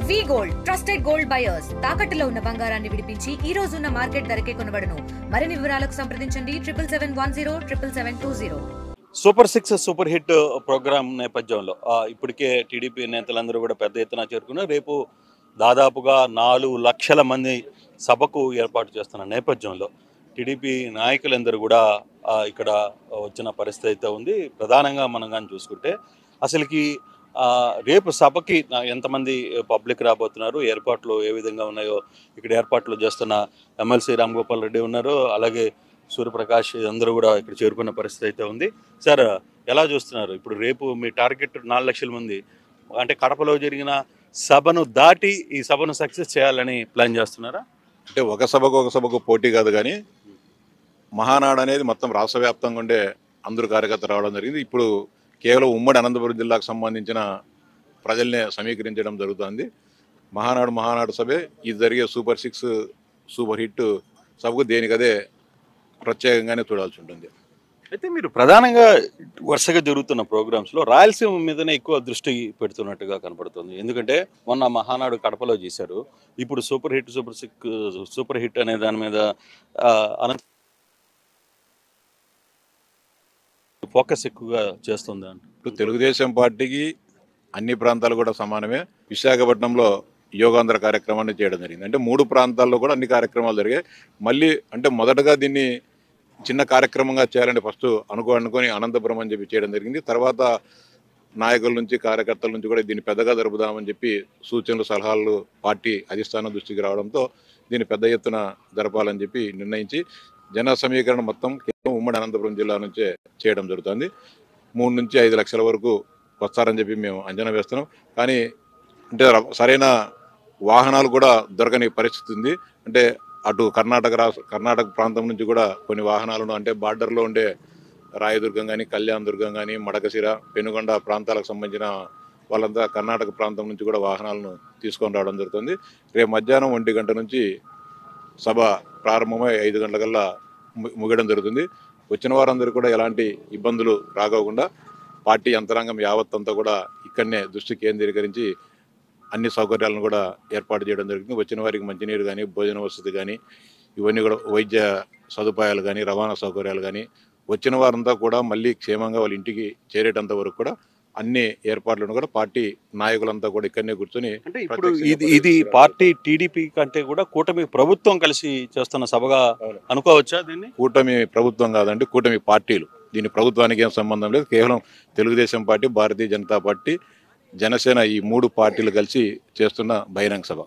వి gold trusted gold buyers తాకట్టులో ఉన్న బంగారాన్ని విడిపించి ఈ రోజు ఉన్న మార్కెట్ ధరకే కొనబడును. మరిన్ని వివరాలకు సంప్రదించండి 77107720. సూపర్ 6 సూపర్ హిట్ ప్రోగ్రామ్ నేపథ్యంలో ఇప్పటికే టీడీపీ నేతలందరూ కూడా పెద్ద ఎత్తున చేరుకున్నారు. రేపు దాదాపుగా 4 లక్షల మంది సభకు ఏర్పాటు చేస్తున్న నేపథ్యంలో టీడీపీ నాయకులందరూ కూడా ఇక్కడ వచ్చిన పరిస్థితి అయితే ఉంది. ప్రధానంగా మనం కానీ చూసుకుంటే అసలుకి రేపు సభకి ఎంతమంది పబ్లిక్ రాబోతున్నారు, ఏర్పాట్లు ఏ విధంగా ఉన్నాయో ఇక్కడ ఏర్పాట్లు చేస్తున్న ఎమ్మెల్సీ రామ్ గోపాల్ రెడ్డి ఉన్నారు, అలాగే సూర్యప్రకాష్ అందరూ కూడా ఇక్కడ చేరుకున్న పరిస్థితి అయితే ఉంది. సార్, ఎలా చూస్తున్నారు? ఇప్పుడు రేపు మీ టార్గెట్ 4 లక్షల మంది, అంటే కడపలో జరిగిన సభను దాటి ఈ సభను సక్సెస్ చేయాలని ప్లాన్ చేస్తున్నారా? అంటే ఒక సభకు పోటీ కాదు, కానీ మహానాడు అనేది మొత్తం రాష్ట్ర వ్యాప్తంగా ఉండే అందరూ కార్యకర్తలు రావడం జరిగింది. ఇప్పుడు కేవలం ఉమ్మడి అనంతపురం జిల్లాకు సంబంధించిన ప్రజల్నే సమీకరించడం జరుగుతుంది. మహానాడు సభే ఇది జరిగే సూపర్ 6 సూపర్ హిట్ సభకు దేనికదే ప్రత్యేకంగానే చూడాల్సి ఉంటుంది. అయితే మీరు ప్రధానంగా వరుసగా జరుగుతున్న ప్రోగ్రామ్స్లో రాయలసీమ మీదనే ఎక్కువ దృష్టి పెడుతున్నట్టుగా కనపడుతుంది. ఎందుకంటే మొన్న మహానాడు కడపలో చేశారు, ఇప్పుడు సూపర్ హిట్ అనే దాని మీద ఫోకస్ ఎక్కువగా చేస్తుంది. ఇప్పుడు తెలుగుదేశం పార్టీకి అన్ని ప్రాంతాలు కూడా సమానమే. విశాఖపట్నంలో యోగాంధ్ర కార్యక్రమాన్ని చేయడం జరిగింది. అంటే 3 ప్రాంతాల్లో కూడా అన్ని కార్యక్రమాలు జరిగాయి. మళ్ళీ అంటే మొదటగా దీన్ని చిన్న కార్యక్రమంగా చేయాలని ఫస్ట్ అనుకొని అనంతపురం అని చెప్పి చేయడం జరిగింది. తర్వాత నాయకుల నుంచి కార్యకర్తల నుంచి కూడా దీన్ని పెద్దగా జరుపుదామని చెప్పి సూచనలు సలహాలు పార్టీ అధిష్టానం దృష్టికి రావడంతో దీన్ని పెద్ద ఎత్తున జరపాలని చెప్పి నిర్ణయించి జన సమీకరణ మొత్తం కేవలం ఉమ్మడి అనంతపురం జిల్లా నుంచే చేయడం జరుగుతుంది. 3 నుంచి 5 లక్షల వరకు వస్తారని చెప్పి మేము అంచనా వేస్తున్నాం. కానీ అంటే సరైన వాహనాలు కూడా దొరకని పరిస్థితి ఉంది. అంటే అటు కర్ణాటక ప్రాంతం నుంచి కూడా కొన్ని వాహనాలను, అంటే బార్డర్లో ఉండే రాయదుర్గం కానీ, కళ్యాణ్ దుర్గం కానీ, మడకశిర, పెనుగొండ ప్రాంతాలకు సంబంధించిన వాళ్ళంతా కర్ణాటక ప్రాంతం నుంచి కూడా వాహనాలను తీసుకొని రావడం జరుగుతుంది. రేపు మధ్యాహ్నం 1 గంట నుంచి సభ ప్రారంభమై 5 గంటలకల్లా ముగియడం జరుగుతుంది. వచ్చిన వారందరూ కూడా ఎలాంటి ఇబ్బందులు రాకోకుండా పార్టీ యంత్రాంగం యావత్తంతా కూడా ఇక్కడనే దృష్టి కేంద్రీకరించి అన్ని సౌకర్యాలను కూడా ఏర్పాటు చేయడం జరుగుతుంది. వచ్చిన వారికి మంచినీరు కానీ, భోజన వసతి కానీ, ఇవన్నీ కూడా వైద్య సదుపాయాలు కానీ, రవాణా సౌకర్యాలు కానీ, వచ్చిన వారంతా కూడా మళ్ళీ క్షేమంగా వాళ్ళ ఇంటికి చేరేటంత వరకు కూడా అన్ని ఏర్పాట్లను కూడా పార్టీ నాయకులంతా కూడా ఇక్కడనే కూర్చొని, అంటే ఇప్పుడు ఇది పార్టీ టీడీపీ కంటే కూడా కూటమి ప్రభుత్వం కలిసి చేస్తున్న సభగా అనుకోవచ్చా దీన్ని? కూటమి ప్రభుత్వం కాదండి, కూటమి పార్టీలు. దీని ప్రభుత్వానికి ఏం సంబంధం లేదు. కేవలం తెలుగుదేశం పార్టీ, భారతీయ జనతా పార్టీ, జనసేన ఈ 3 పార్టీలు కలిసి చేస్తున్న బహిరంగ సభ.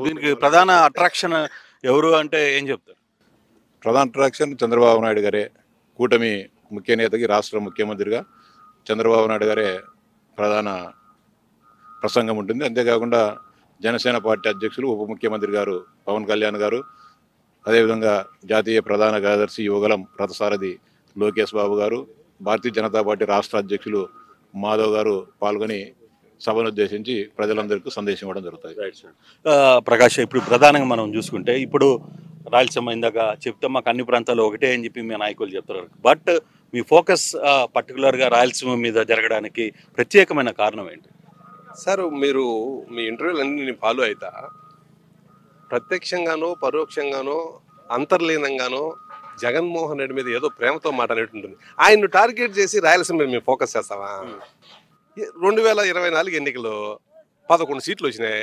దీనికి ప్రధాన అట్రాక్షన్ ఎవరు అంటే ఏం చెప్తారు? ప్రధాన అట్రాక్షన్ చంద్రబాబు నాయుడు గారే. కూటమి ముఖ్య నేతకి రాష్ట్ర ముఖ్యమంత్రిగా చంద్రబాబు నాయుడు గారే ప్రధాన ప్రసంగం ఉంటుంది. అంతేకాకుండా జనసేన పార్టీ అధ్యక్షులు ఉప ముఖ్యమంత్రి గారు పవన్ కళ్యాణ్ గారు, అదేవిధంగా జాతీయ ప్రధాన కార్యదర్శి యువగలం రథసారథి లోకేష్ బాబు గారు, భారతీయ జనతా పార్టీ రాష్ట్ర అధ్యక్షులు మాధవ్ గారు పాల్గొని సభను ఉద్దేశించి ప్రజలందరికీ సందేశం ఇవ్వడం జరుగుతుంది. ప్రకాష్, ఇప్పుడు ప్రధానంగా మనం చూసుకుంటే ఇప్పుడు రాయలసీమ ఇందాక చెప్తే మాకు అన్ని ప్రాంతాలు ఒకటే అని చెప్పి మీ నాయకులు చెప్తున్నారు. బట్ మీ ఫోకస్ పర్టికులర్గా రాయలసీమ మీద జరగడానికి ప్రత్యేకమైన కారణం ఏంటి? సార్, మీరు మీ ఇంటర్వ్యూలు అన్ని నేను ఫాలో అవుతా, ప్రత్యక్షంగానో పరోక్షంగానో అంతర్లీనంగానో జగన్మోహన్ రెడ్డి మీద ఏదో ప్రేమతో మాట్లాడేటుంటుంది. ఆయన్ను టార్గెట్ చేసి రాయలసీమ మీద మేము ఫోకస్ చేస్తామా? 2024 ఎన్నికలు 11 సీట్లు వచ్చినాయి.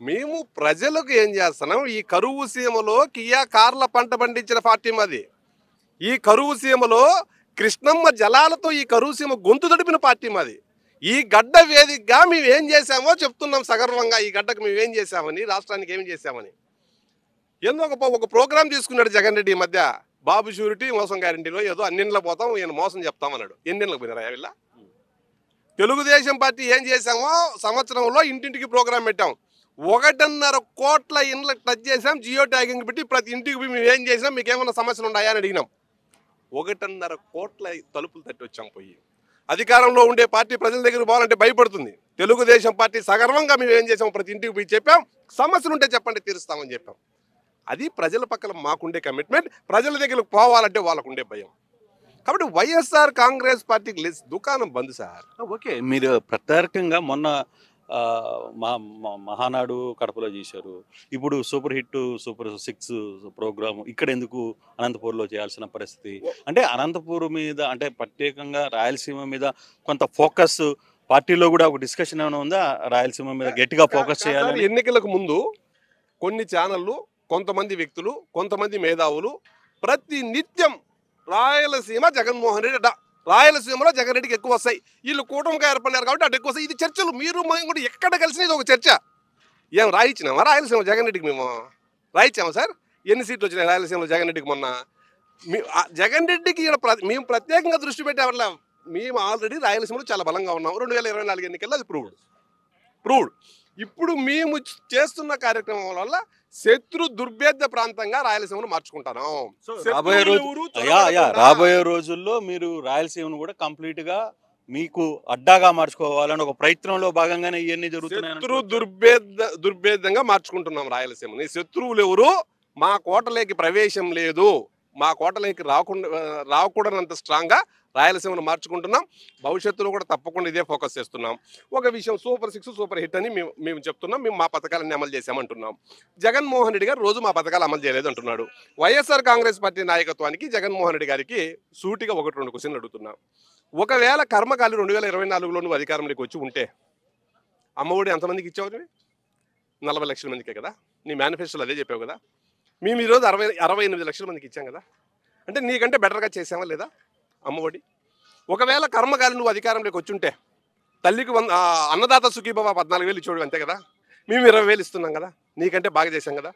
మేము ప్రజలకు ఏం చేస్తున్నాం? ఈ కరువు సీమలో కియా కార్ల పంట పండించిన పార్టీ మాది. ఈ కరువు సీమలో కృష్ణమ్మ జలాలతో ఈ కరువు సీమ గొంతు తడిపిన పార్టీ మాది. ఈ గడ్డ వేదికగా మేము ఏం చేశామో చెప్తున్నాం సగర్వంగా. ఈ గడ్డకు మేము ఏం చేశామని, రాష్ట్రానికి ఏం చేశామని. ఒక ప్రోగ్రాం తీసుకున్నాడు జగన్ రెడ్డి ఈ మధ్య, బాబు షూరిటీ మోసం గ్యారంటీలో ఏదో అన్నింటిలో పోతాం, ఈయన మోసం చెప్తామన్నాడు. ఎన్నింటికి పోయినారా వీళ్ళ? తెలుగుదేశం పార్టీ ఏం చేశామో సంవత్సరంలో ఇంటింటికి ప్రోగ్రాం పెట్టాం. 1.5 కోట్ల ఇండ్లకు టచ్ చేసాం. జియో ట్యాగింగ్ పెట్టి ప్రతి ఇంటికి మేము ఏం చేసాం, మీకు ఏమైనా సమస్యలు ఉన్నాయా అని అడిగినాం. 1.5 కోట్ల తలుపులు తట్టి వచ్చాం. పోయి అధికారంలో ఉండే పార్టీ ప్రజల దగ్గర పోవాలంటే భయపడుతుంది. తెలుగుదేశం పార్టీ సగర్వంగా మేము ఏం చేసాం, ప్రతి ఇంటికి పోయి చెప్పాం, సమస్యలు ఉంటే చెప్పండి తీరుస్తామని చెప్పాం. అది ప్రజల పక్కన మాకుండే కమిట్మెంట్. ప్రజల దగ్గరకు పోవాలంటే వాళ్ళకుండే భయం. కాబట్టి వైఎస్ఆర్ కాంగ్రెస్ పార్టీకి దుకాణం బంద్ సార్. ఓకే, మీరు ప్రత్యేకంగా మొన్న మహానాడు కడపలో చేశారు. ఇప్పుడు సూపర్ హిట్ సూపర్ 6 ప్రోగ్రామ్ ఇక్కడ ఎందుకు అనంతపూర్లో చేయాల్సిన పరిస్థితి? అంటే అనంతపూర్ మీద అంటే ప్రత్యేకంగా రాయలసీమ మీద కొంత ఫోకస్ పార్టీలో కూడా ఒక డిస్కషన్ ఏమైనా ఉందా? రాయలసీమ మీద గట్టిగా ఫోకస్ చేయాలి. ఎన్నికలకు ముందు కొన్ని ఛానళ్ళు, కొంతమంది వ్యక్తులు, కొంతమంది మేధావులు ప్రతి నిత్యం రాయలసీమ జగన్మోహన్ రెడ్డి అడ్డ, రాయలసీమలో జగన్ రెడ్డికి ఎక్కువ వస్తాయి, వీళ్ళు కూటమిగా ఏర్పడినారు కాబట్టి అటు ఎక్కువ వస్తాయి. ఇది చర్చలు మీరు మేము కూడా ఎక్కడ కలిసిన ఇది ఒక చర్చ. ఏం రాయించినామా రాయలసీమ జగన్ రెడ్డికి? మేము రాయించామా సార్? ఎన్ని సీట్లు వచ్చినాయి రాయలసీమలో జగన్ రెడ్డికి మొన్న? జగన్ రెడ్డికి మేము ప్రత్యేకంగా దృష్టి పెట్టేవాళ్ళం. మేము ఆల్రెడీ రాయలసీమలో చాలా బలంగా ఉన్నాం. 2024 ఎన్నికల్లో అది ప్రూవ్డ్. ఇప్పుడు మేము చేస్తున్న కార్యక్రమం వల్ల శత్రు దుర్భేద్య ప్రాంతంగా రాయలసీమను మార్చుకుంటాను. రాబోయే రోజుల్లో మీరు రాయలసీమను కూడా కంప్లీట్ గా మీకు అడ్డాగా మార్చుకోవాలని ఒక ప్రయత్నంలో భాగంగానే ఇవన్నీ జరుగుతున్నాయి. శత్రు దుర్భేద్యంగా మార్చుకుంటున్నాం రాయలసీమని. శత్రువులు ఎవరు? మా కోటలోకి ప్రవేశం లేదు, మా కోటలోకి రాకూడనంత స్ట్రాంగ్ గా రాయలసీమను మార్చుకుంటున్నాం. భవిష్యత్తులో కూడా తప్పకుండా ఇదే ఫోకస్ చేస్తున్నాం. ఒక విషయం, సూపర్ 6 సూపర్ హిట్ అని మేము చెప్తున్నాం. మేము మా పథకాలన్నీ అమలు చేసామంటున్నాం. జగన్మోహన్ రెడ్డి గారు రోజు మా పథకాలు అమలు చేయలేదు అంటున్నాడు. వైఎస్ఆర్ కాంగ్రెస్ పార్టీ నాయకత్వానికి జగన్మోహన్ రెడ్డి గారికి సూటిగా 1-2 క్వశ్చన్లు అడుగుతున్నాం. ఒకవేళ కర్మకాలి 2024లో నువ్వు అధికారంలోకి వచ్చి ఉంటే అమ్మఒడి ఎంతమందికి ఇచ్చావు? 40 లక్షల మందికే కదా. నీ మేనిఫెస్టోలో అదే చెప్పావు కదా. మేము ఈరోజు 68 లక్షల మందికి ఇచ్చాం కదా. అంటే నీకంటే బెటర్గా చేసామా లేదా అమ్మఒడి? ఒకవేళ కర్మకాలి నువ్వు అధికారంలోకి వచ్చి ఉంటే తల్లికి అన్నదాత సుఖీభవ 14,000 ఇచ్చేవాడు అంతే కదా. మేము 20,000 ఇస్తున్నాం కదా. నీకంటే బాగా చేశాం కదా.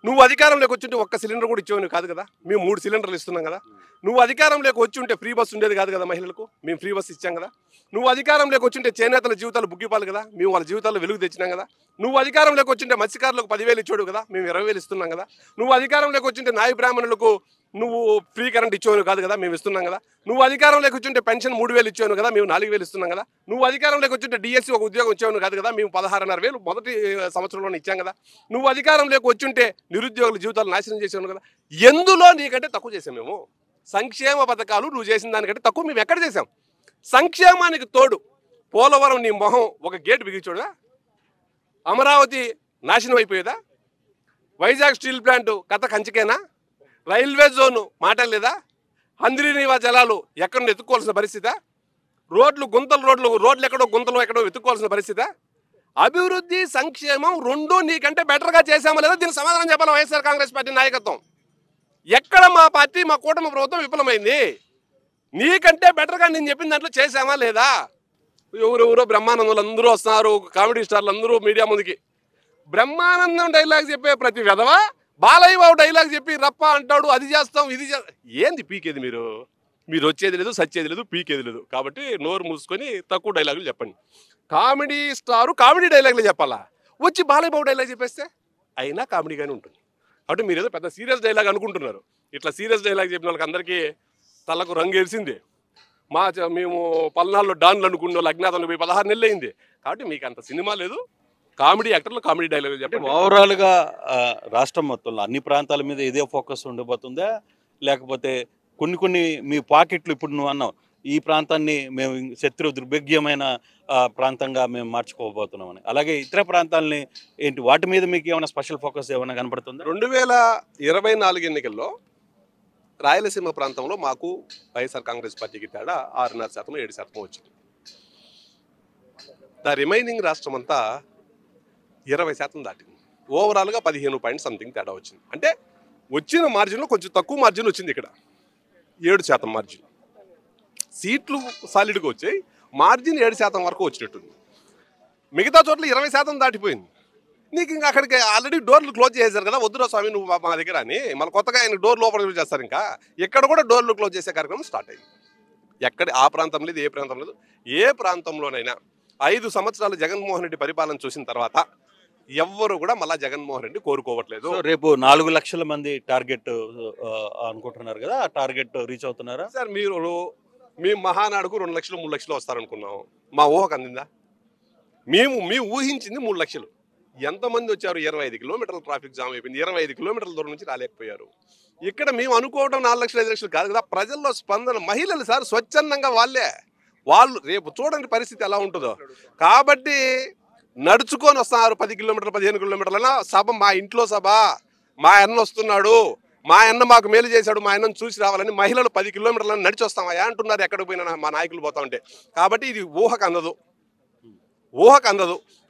నువ్వు అధికారంలోకి వచ్చి ఉంటే 1 సిలిండర్ కూడా ఇచ్చేవాడు కాదు కదా. మేము 3 సిలిండర్లు ఇస్తున్నాం కదా. నువ్వు అధికారంలోకి వచ్చి ఉంటే ఫ్రీ బస్సు ఉండేది కాదు కదా మహిళలకు. మేము ఫ్రీ బస్సు ఇచ్చాం కదా. నువ్వు అధికారంలోకి వచ్చి ఉంటే చేనేతల జీవితాలు బుగ్గిపాలు కదా. మేము వాళ్ళ జీవితాల్లో వెలుగు తెచ్చినాం కదా. నువ్వు అధికారంలోకి వచ్చి ఉంటే మత్స్యకారులకు 10,000 ఇచ్చాడు కదా. మేము 20,000 ఇస్తున్నాం కదా. నువ్వు అధికారంలోకి వచ్చి ఉంటే నాయ బ్రాహ్మణులకు నువ్వు ఫ్రీ కరెంట్ ఇచ్చేవాను కాదు కదా. మేము ఇస్తున్నాం కదా. నువ్వు అధికారంలోకి వచ్చి ఉంటే పెన్షన్ 3,000 ఇచ్చాను కదా. మేము 4,000 ఇస్తున్నాం కదా. నువ్వు అధికారంలోకి వచ్చి ఉంటే డిఎస్సి ఒక ఉద్యోగం ఇచ్చేవాను కాదు కదా. మేము 16,500 మొదటి సంవత్సరంలోనే ఇచ్చాం కదా. నువ్వు అధికారంలోకి వచ్చి ఉంటే నిరుద్యోగుల జీవితాలు నాశనం చేసేవాను కదా. ఎందులో నీకంటే తక్కువ చేసాం మేము? సంక్షేమ పథకాలు నువ్వు చేసిన దానికంటే తక్కువ మేము ఎక్కడ చేసాం? సంక్షేమానికి తోడు పోలవరం నీ మొహం ఒక గేటు బిగించోడుగా. అమరావతి నాశనం అయిపోయేదా? వైజాగ్ స్టీల్ ప్లాంట్ కథ కంచికేనా? రైల్వే జోను మాట లేదా? హంద్రీనీవా జలాలు ఎక్కడ వెతుక్కోవాల్సిన పరిస్థితి? రోడ్లు ఎక్కడో గుంతలు ఎక్కడో వెతుక్కోవాల్సిన పరిస్థితి? అభివృద్ధి సంక్షేమం రెండూ నీకంటే బెటర్గా చేసామా లేదా? దీనికి సమాధానం చెప్పాలి వైఎస్ఆర్ కాంగ్రెస్ పార్టీ నాయకత్వం. ఎక్కడ మా పార్టీ మా కూటమి ప్రభుత్వం విఫలమైంది? నీకంటే బెటర్గా నేను చెప్పిన దాంట్లో చేసామా లేదా? ఎవరెవరో బ్రహ్మానందులు అందరూ వస్తున్నారు, కామెడీ స్టార్లు అందరూ మీడియా ముందుకి. బ్రహ్మానందం డైలాగ్ చెప్పే ప్రతి విధవ బాలయ్య బాబు డైలాగ్ చెప్పి రప్ప అంటాడు, అది చేస్తాం ఇది చేస్తాం. ఏంది పీకేది? మీరు వచ్చేది లేదు, సచ్చేది లేదు, పీకేది లేదు. కాబట్టి నోరు మూసుకొని తక్కువ డైలాగులు చెప్పండి. కామెడీ స్టారు కామెడీ డైలాగులు చెప్పాలా? వచ్చి బాలయ్య బాబు డైలాగ్ చెప్పేస్తే అయినా కామెడీగానే ఉంటుంది. కాబట్టి మీరు ఏదో పెద్ద సీరియస్ డైలాగ్ అనుకుంటున్నారు. ఇట్లా సీరియస్ డైలాగ్ చెప్పిన వాళ్ళకి అందరికీ తలకు రంగు వేసింది. మేము పల్నాడులో డాన్లు అనుకున్న వాళ్ళు అజ్ఞాతంలో పోయి 16 నెలలు అయింది. కాబట్టి మీకు అంత సినిమా లేదు. కామెడీ యాక్టర్లు కామెడీ డైలాగ్ చెప్పండి. ఓవరాల్గా రాష్ట్రం మొత్తంలో అన్ని ప్రాంతాల మీద ఇదే ఫోకస్ ఉండబోతుందా? లేకపోతే కొన్ని మీ పాకెట్లు ఇప్పుడు నువ్వు అన్నావు ఈ ప్రాంతాన్ని మేము శత్రు దుర్భేద్యమైన ప్రాంతంగా మేము మార్చుకోబోతున్నామని, అలాగే ఇతర ప్రాంతాలని ఏంటి వాటి మీద మీకు ఏమైనా స్పెషల్ ఫోకస్ ఏమైనా కనపడుతుందా? 2024 ఎన్నికల్లో రాయలసీమ ప్రాంతంలో మాకు వైఎస్ఆర్ కాంగ్రెస్ పార్టీకి తేడా 6.5%, 7% వచ్చింది. ద రిమైనింగ్ రాష్ట్రం అంతా 20% దాటింది. ఓవరాల్గా 15 పాయింట్ సంథింగ్ తేడా వచ్చింది. అంటే వచ్చిన మార్జిన్లో కొంచెం తక్కువ మార్జిన్ వచ్చింది. ఇక్కడ 7% మార్జిన్. సీట్లు సాలిడ్గా వచ్చాయి, మార్జిన్ 7% వరకు వచ్చినట్టుంది. మిగతా చోట్ల 20% దాటిపోయింది. నీకు ఇంకా అక్కడికి ఆల్రెడీ డోర్లు క్లోజ్ చేశారు కదా. వద్దురా స్వామి నువ్వు మా దగ్గర అని మళ్ళీ కొత్తగా ఆయన డోర్ లోపల చేస్తారు. ఇంకా ఎక్కడ కూడా డోర్లు క్లోజ్ చేసే కార్యక్రమం స్టార్ట్ అయింది. ఎక్కడ ఆ ప్రాంతం లేదు, ఏ ప్రాంతం లేదు. ఏ ప్రాంతంలోనైనా 5 సంవత్సరాలు జగన్మోహన్ రెడ్డి పరిపాలన చూసిన తర్వాత ఎవ్వరు కూడా మళ్ళీ జగన్మోహన్ రెడ్డి కోరుకోవట్లేదు. రేపు 4 లక్షల మంది టార్గెట్ అనుకుంటున్నారు కదా, ఆ టార్గెట్ రీచ్ అవుతున్నారా సార్? మేము మహానాడుకు 2 లక్షలు 3 లక్షలు వస్తారనుకున్నాం. మా ఊహకు అందిందా? మేము ఊహించింది 3 లక్షలు. ఎంతమంది వచ్చారు? 25 కిలోమీటర్ల ట్రాఫిక్ జామ్ అయిపోయింది. 25 కిలోమీటర్ల దూరం నుంచి రాలేకపోయారు. ఇక్కడ మేము అనుకోవడం 4 లక్షలు 5 లక్షలు కాదు కదా. ప్రజల్లో స్పందన, మహిళలు సార్ స్వచ్ఛందంగా వాళ్ళు రేపు చూడండి పరిస్థితి ఎలా ఉంటుందో. కాబట్టి నడుచుకొని వస్తున్నారు 10 కిలోమీటర్లు 15 కిలోమీటర్లైనా సభ మా ఇంట్లో సభ, మా అన్న వస్తున్నాడు, మా అన్న మాకు మేలు చేశాడు, మా అన్నను చూసి రావాలని మహిళలు 10 కిలోమీటర్లను నడిచి వస్తామయ్యా అంటున్నారు ఎక్కడికి పోయినా మా నాయకులు పోతా ఉంటే. కాబట్టి ఇది ఊహకు అందదు.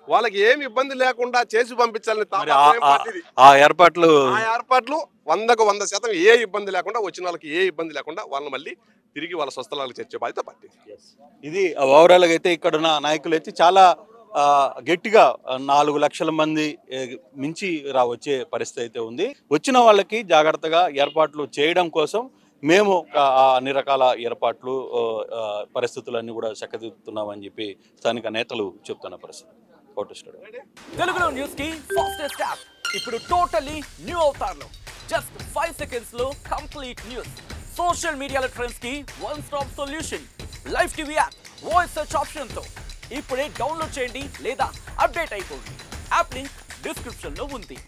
వాళ్ళకి ఏమి ఇబ్బంది లేకుండా చేసి పంపించాలని ఆ ఏర్పాట్లు 100% ఏ ఇబ్బంది లేకుండా, వచ్చిన వాళ్ళకి ఏ ఇబ్బంది లేకుండా వాళ్ళని మళ్ళీ తిరిగి వాళ్ళ స్వస్థలాలకు చేర్చే బాధ్యత పార్టీ. ఇది ఓవరాల్గా అయితే ఇక్కడ ఉన్న నాయకులు అయితే చాలా గట్టిగా 4 లక్షల మంది మించి వచ్చే పరిస్థితి అయితే ఉంది. వచ్చిన వాళ్ళకి జాగ్రత్తగా ఏర్పాట్లు చేయడం కోసం మేము అన్ని రకాల ఏర్పాట్లు పరిస్థితులన్నీ కూడా చక్కదిద్దుతున్నామని చెప్పి స్థానిక నేతలు చెప్తున్న పరిస్థితి. ఫోటో స్టూడియో తెలుగులో న్యూస్ కి ఫాస్టెస్ట్ యాప్ ఇప్పుడు టోటల్లీ న్యూ అవతార్లో జస్ట్ 5 సెకండ్స్ లో కంప్లీట్ న్యూస్, సోషల్ మీడియాల ట్రెండ్స్ కి one stop solution, live TV app, voice search option తో ఇప్పుడే డౌన్లోడ్ చేయండి లేదా అప్డేట్ అయిపోండి. యాప్ లింక్ డిస్క్రిప్షన్ లో ఉంది.